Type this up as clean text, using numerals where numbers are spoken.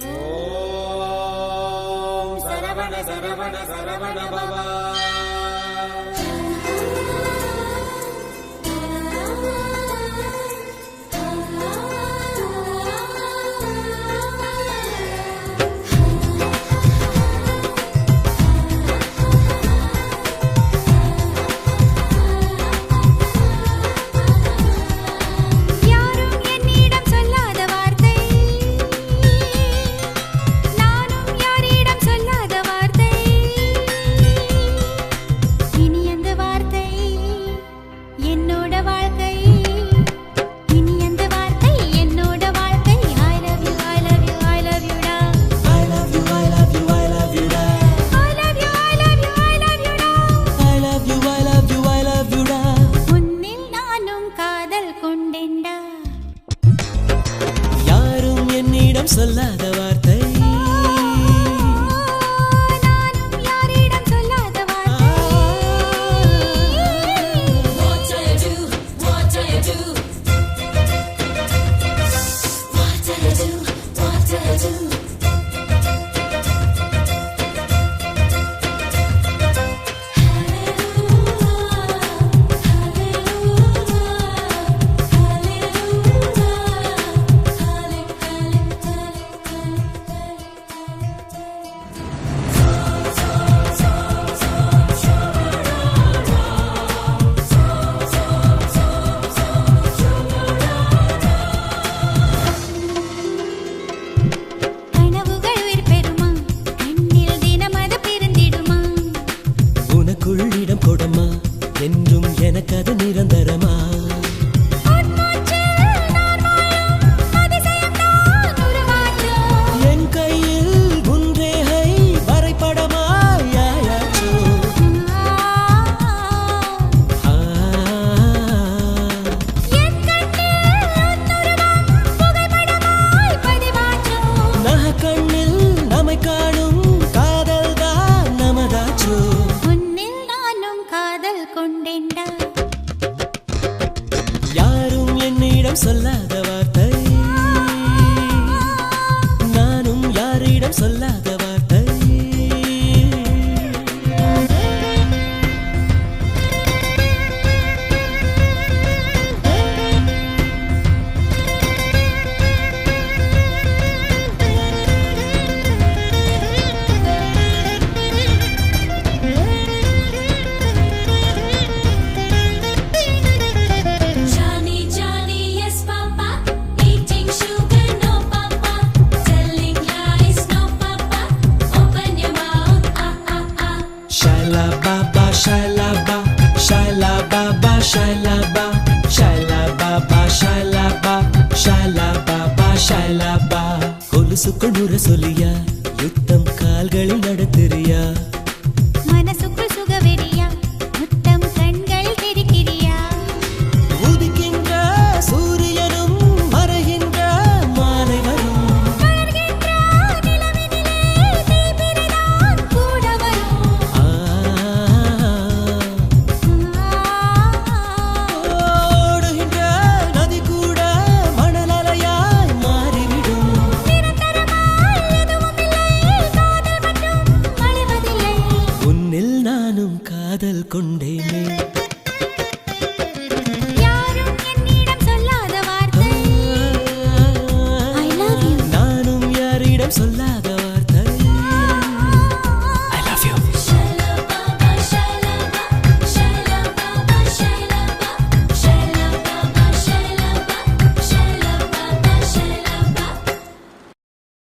ஓம் சரவண சரவண சரவண பவா. சொல்லாத வார்த்தை நானும் யாரிடம் சொல்லாத வார்த்தை. What do you do? What do you do? What do you do? What do you do? உனக்குள்ளிடம் கொடமா என்றும் எனக்கு அது நிரந்தரமா என் கையில் குன்றேகை வரைபடமா யாயாச்சோ நக கண்ணில் நம்மை காணும் காதல் தான் நமதாச்சோ யாரும் என்னிடம் சொல்லாத வார்த்தை நானும் யாரிடம் சொல்லாத வார்த்தை கொலுசுக்குள் முரசொலியா யுத்தம் கால்களில் நடத்துறியா மனசுக்குள் சுகவெறியா முத்தம் கண்கள் தெரிக்கிறியா உதிக்கின்ற சூரியனும் மறைகின்ற மாலை வரும் வளர்கின்ற நிலவினிலே தீபிரிதான் கூட வரும் ஓடுகின்ற நதி கூட மணலலையாய் மாறிவிடும் உன்னில் நானும் காதல் கொண்டேனே யாரும் என்னிடம் சொல்லாத வார்த்தை I love you. நானும் யாரிடம் சொல்லாத